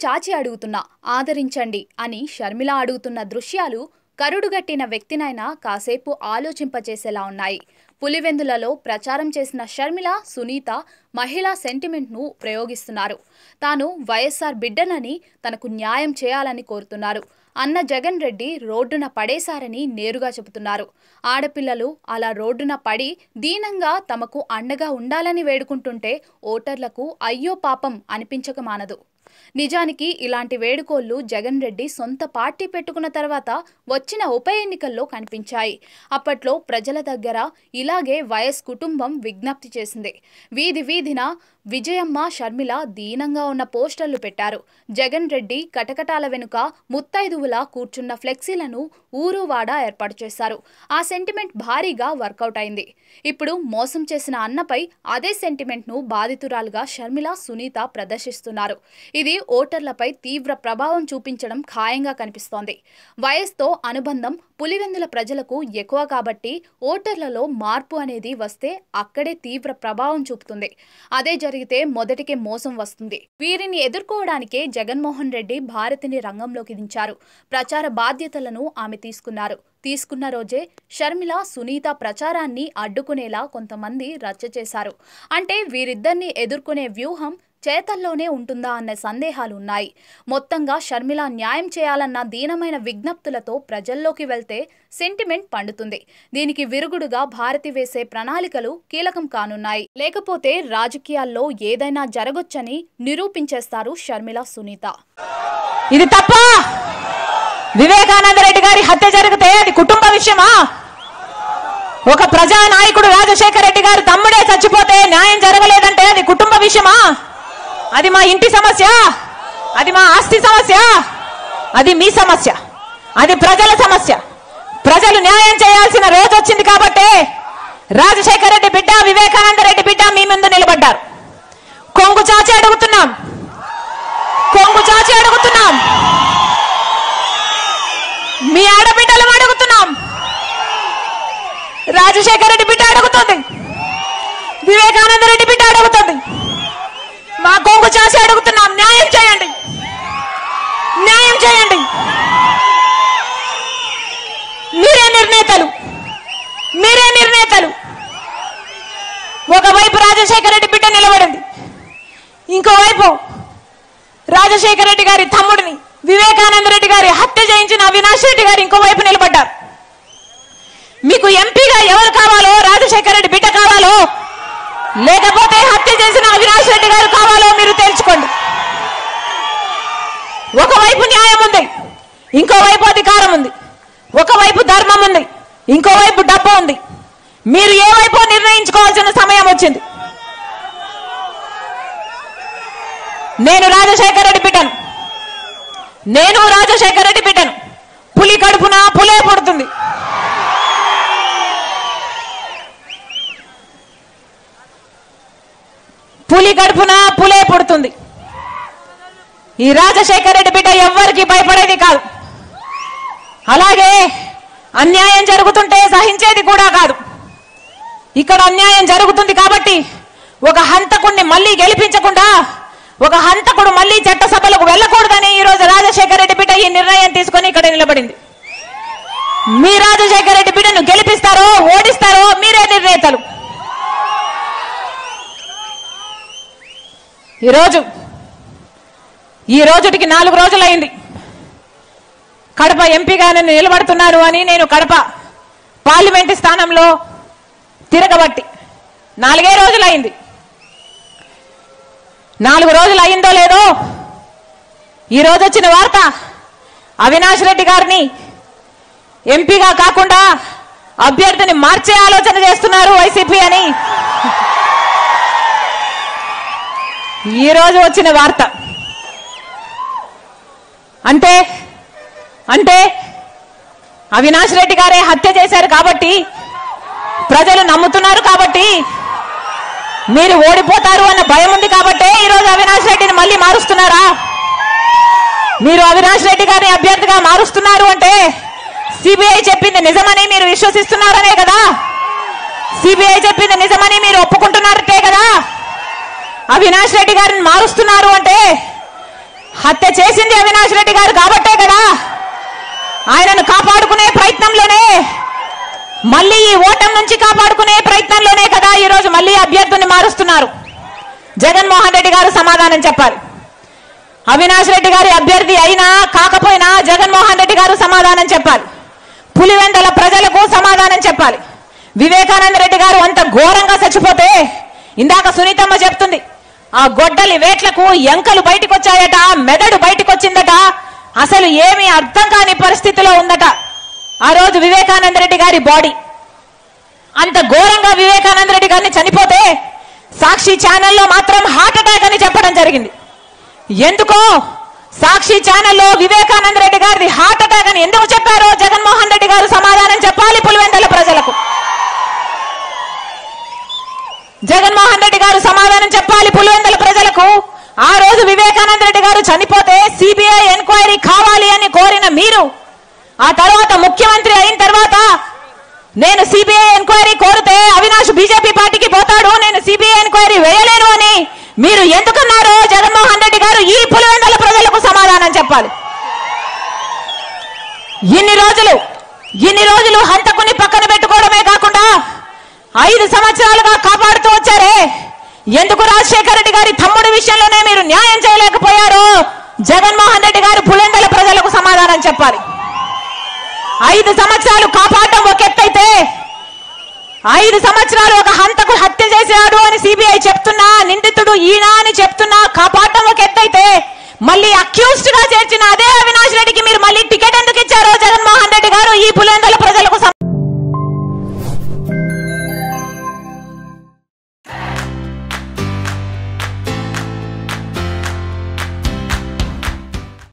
చాచి అడుగుతున్నా ఆదరించండి అని షర్మిల అడుగుతున్న దృశ్యాలు కరుడుగట్టిన వ్యక్తినైనా కాసేపు ఆలోచింపచేసేలా ఉన్నాయి. పులివెందులలో ప్రచారం చేసిన షర్మిల, సునీత మహిళా సెంటిమెంట్ను ప్రయోగిస్తున్నారు. తాను వైఎస్ఆర్ బిడ్డనని, తనకు న్యాయం చేయాలని కోరుతున్నారు. అన్న జగన్ రెడ్డి రోడ్డున పడేశారని నేరుగా చెబుతున్నారు. ఆడపిల్లలు అలా రోడ్డున పడి దీనంగా తమకు అండగా ఉండాలని వేడుకుంటుంటే ఓటర్లకు అయ్యో పాపం అనిపించక మానదు. నిజానికి ఇలాంటి వేడుకోళ్లు జగన్ రెడ్డి సొంత పార్టీ పెట్టుకున్న తర్వాత వచ్చిన ఉప ఎన్నికల్లో కనిపించాయి. అప్పట్లో ప్రజల దగ్గర ఇలాగే వైఎస్ కుటుంబం విజ్ఞప్తి చేసింది. వీధి వీధిన విజయమ్మ, షర్మిల దీనంగా ఉన్న పోస్టర్లు పెట్టారు. జగన్ రెడ్డి కటకటాల వెనుక ముత్తైదువులా కూర్చున్న ఫ్లెక్సీలను ఊరువాడ ఏర్పాటు చేశారు. ఆ సెంటిమెంట్ భారీగా వర్కౌట్ అయింది. ఇప్పుడు మోసం చేసిన అన్నపై అదే సెంటిమెంట్ను బాధితురాలుగా షర్మిల, సునీత ప్రదర్శిస్తున్నారు. ఇది ఓటర్లపై తీవ్ర ప్రభావం చూపించడం ఖాయంగా కనిపిస్తోంది. వైఎస్తో అనుబంధం పులివెందుల ప్రజలకు ఎక్కువ కాబట్టి ఓటర్లలో మార్పు అనేది వస్తే అక్కడే తీవ్ర ప్రభావం చూపుతుంది. అదే జరిగితే మొదటికే మోసం వస్తుంది. వీరిని ఎదుర్కోవడానికే జగన్మోహన్ రెడ్డి భారతిని రంగంలోకి దించారు. ప్రచార బాధ్యతలను ఆమె తీసుకున్న రోజే షర్మిల, సునీత ప్రచారాన్ని అడ్డుకునేలా కొంతమంది రచ్చ చేశారు. అంటే వీరిద్దరిని ఎదుర్కొనే వ్యూహం చేతల్లోనే ఉంటుందా అన్న సందేహాలు ఉన్నాయి. మొత్తంగా షర్మిల న్యాయం చేయాలన్న దీనమైన విజ్ఞప్తులతో ప్రజల్లోకి వెళ్తే సెంటిమెంట్ పండుతుంది. దీనికి విరుగుడుగా భారతి వేసే ప్రణాళికలు కీలకం కానున్నాయి. లేకపోతే రాజకీయాల్లో ఏదైనా జరగొచ్చని నిరూపించేస్తారు షర్మిల, సునీత. ఇది తప్ప వివేకానంద రెడ్డి గారి హత్య జరిగితే అది కుటుంబ విషయమా? ఒక ప్రజానాయకుడు రాజశేఖర రెడ్డి గారు తమ్ముడే చచ్చిపోతే న్యాయం జరగలేదంటే అది కుటుంబ విషయమా? అది మా ఇంటి సమస్య, అది మా ఆస్తి సమస్య, అది మీ సమస్య, అది ప్రజల సమస్య. ప్రజలు న్యాయం చేయాల్సిన రోజు వచ్చింది కాబట్టి రాజశేఖర రెడ్డి బిడ్డ, వివేకానంద రెడ్డి బిడ్డ మీ ముందు నిలబడ్డారు. కొంగు చాచి అడుగుతున్నాం, కొంగు చాచి అడుగుతున్నాం, మీ ఆడబిడ్డలు అడుగుతున్నాం. రాజశేఖర రెడ్డి బిడ్డ అడుగుతుంది, వివేకానంద రెడ్డి బిడ్డ అడుగుతుంది. మా కొంగు చాచి అడుగుతున్నాం, న్యాయం చేయండి, న్యాయం చేయండి. మీరే నిర్ణేతలు, మీరే నిర్ణేతలు. ఒకవైపు రాజశేఖర రెడ్డి బిడ్డ నిలబడింది, ఇంకోవైపు రాజశేఖర రెడ్డి గారి తమ్ముడిని, వివేకానంద రెడ్డి గారి హత్య చేయించిన అవినాష్ రెడ్డి గారు ఇంకోవైపు నిలబడ్డారు. మీకు ఎంపీగా ఎవరు కావాలో? రాజశేఖర రెడ్డి బిడ్డ కావాలో, లేకపోతే హత్య చేసిన అవినాష్ రెడ్డి గారు కావాలో మీరు తెలుసుకోండి. ఒకవైపు న్యాయం ఉంది, ఇంకోవైపు అధికారం ఉంది. ఒకవైపు ధర్మం ఉంది, ఇంకోవైపు డబ్బు ఉంది. మీరు ఏ వైపు నిర్ణయించుకోవాల్సిన సమయం వచ్చింది. నేను రాజశేఖర రెడ్డి బిడ్డను, నేను రాజశేఖర రెడ్డి బిడ్డను. పులి కడుపున పులే పుడుతుంది. పులి కడుపున పులే పుడుతుంది. ఈ రాజశేఖర రెడ్డి బిడ్డ ఎవ్వరికి భయపడేది కాదు. అలాగే అన్యాయం జరుగుతుంటే సహించేది కూడా కాదు. ఇక్కడ అన్యాయం జరుగుతుంది కాబట్టి ఒక హంతకుడిని మళ్ళీ గెలిపించకుండా, ఒక హంతకుడు మళ్ళీ చట్టసభలకు వెళ్ళకూడదని ఈరోజు రాజశేఖర రెడ్డి బిడ్డ ఈ నిర్ణయం తీసుకొని ఇక్కడ నిలబడింది. మీ రాజశేఖర రెడ్డి బిడ్డను గెలిపిస్తారో ఓడిస్తారో మీరే నిర్ణేతలు. ఈ రోజుటికి 4 రోజులైంది కడప ఎంపీగా నేను నిలబడుతున్నాను అని. నేను కడప పార్లమెంటు స్థానంలో తిరగబట్టి 4 రోజులైంది. 4 రోజులు అయిందో లేదో ఈ రోజు వచ్చిన వార్త, అవినాష్ రెడ్డి గారిని ఎంపీగా కాకుండా అభ్యర్థిని మార్చే ఆలోచన చేస్తున్నారు వైసీపీ అని ఈ రోజు వచ్చిన వార్త. అంటే అవినాష్ రెడ్డి గారే హత్య చేశారు కాబట్టి, ప్రజలు నమ్ముతున్నారు కాబట్టి, మీరు ఓడిపోతారు అన్న భయం ఉంది కాబట్టి ఈరోజు అవినాష్ రెడ్డిని మళ్ళీ మారుస్తున్నారా? మీరు అవినాష్ రెడ్డి గారిని అభ్యర్థిగా మారుస్తున్నారు అంటే సిబిఐ చెప్పింది నిజమని మీరు విశ్వసిస్తున్నారనే కదా. సిబిఐ చెప్పింది నిజమని మీరు ఒప్పుకుంటున్నారటే కదా. అవినాష్ రెడ్డి గారిని మారుస్తున్నారు అంటే హత్య చేసింది అవినాష్ రెడ్డి గారు కాబట్టే కదా ఆయనను కాపాడుకునే ప్రయత్నంలోనే, మళ్ళీ ఈ ఓటమి నుంచి కాపాడుకునే ప్రయత్నంలోనే కదా ఈరోజు మళ్ళీ అభ్యర్థుల్ని మారుస్తున్నారు. జగన్మోహన్ రెడ్డి గారు సమాధానం చెప్పాలి. అవినాష్ రెడ్డి గారి అభ్యర్థి అయినా కాకపోయినా జగన్మోహన్ రెడ్డి గారు సమాధానం చెప్పాలి. పులివెందుల ప్రజలకు సమాధానం చెప్పాలి. వివేకానంద రెడ్డి గారు అంత ఘోరంగా చచ్చిపోతే ఇందాక సునీతమ్మ చెప్తుంది, ఆ గొడ్డలి వేట్లకు ఎంకలు బయటకు వచ్చాయట, మెదడు బయటకు వచ్చిందట, అసలు ఏమీ అర్థం కాని పరిస్థితిలో ఉందట ఆ రోజు వివేకానంద రెడ్డి గారి బాడీ. అంత ఘోరంగా వివేకానంద రెడ్డి గారిని చనిపోతే సాక్షి ఛానల్లో మాత్రం హార్ట్ అటాక్ అని చెప్పడం జరిగింది. ఎందుకో సాక్షి ఛానల్లో వివేకానంద రెడ్డి గారిది హార్ట్ అటాక్ అని ఎందుకు చెప్పారో జగన్మోహన్ రెడ్డి గారు సమాధానం చెప్పాలి పులివెందుల ప్రజలకు. జగన్మోహన్ రెడ్డి గారు సమాధానం చెప్పాలి పులివెందుల ప్రజలకు. ఆ రోజు వివేకానంద రెడ్డి గారు చనిపోతే సిబిఐ ఎంక్వైరీ కావాలి అని కోరిన మీరు, ఆ తర్వాత ముఖ్యమంత్రి అయిన తర్వాత నేను సిబిఐ ఎంక్వైరీ కోరితే అవినాష్ బీజేపీ పార్టీకి పోతాడు, నేను సిబిఐ ఎంక్వైరీ వేయలేను అని మీరు ఎందుకన్నారో జగన్మోహన్ రెడ్డి గారు ఈ పులివెందుల ప్రజలకు సమాధానం చెప్పాలి. ఇన్ని రోజులు హంతకుని పక్కన పెట్టుకోవడమే కాకుండా 5 సంవత్సరాలుగా కాపాడుతూ వచ్చారే, ఎందుకు రాజశేఖర రెడ్డి గారి తమ్ముడి విషయంలోనే మీరు న్యాయం చేయలేకపోయారో జగన్మోహన్ రెడ్డి గారు పులివెందుల ప్రజలకు సమాధానం చెప్పాలి. 5 సంవత్సరాలు కాపాడటం ఒక ఎత్తైతే, 5 సంవత్సరాలు ఒక హంతకు హత్య చేశాడు అని సిబిఐ చెప్తున్నా, నిందితుడు ఈయన అని చెప్తున్నా కాపాడటం ఒక ఎత్తైతే, మళ్ళీ అక్యూజ్డ్ గా చేర్చిన అదే అవినాష్ రెడ్డికి మీరు మళ్ళీ టికెట్ ఎందుకు ఇచ్చారో జగన్మోహన్ రెడ్డి గారు ఈ పులివెందుల ప్రజలకు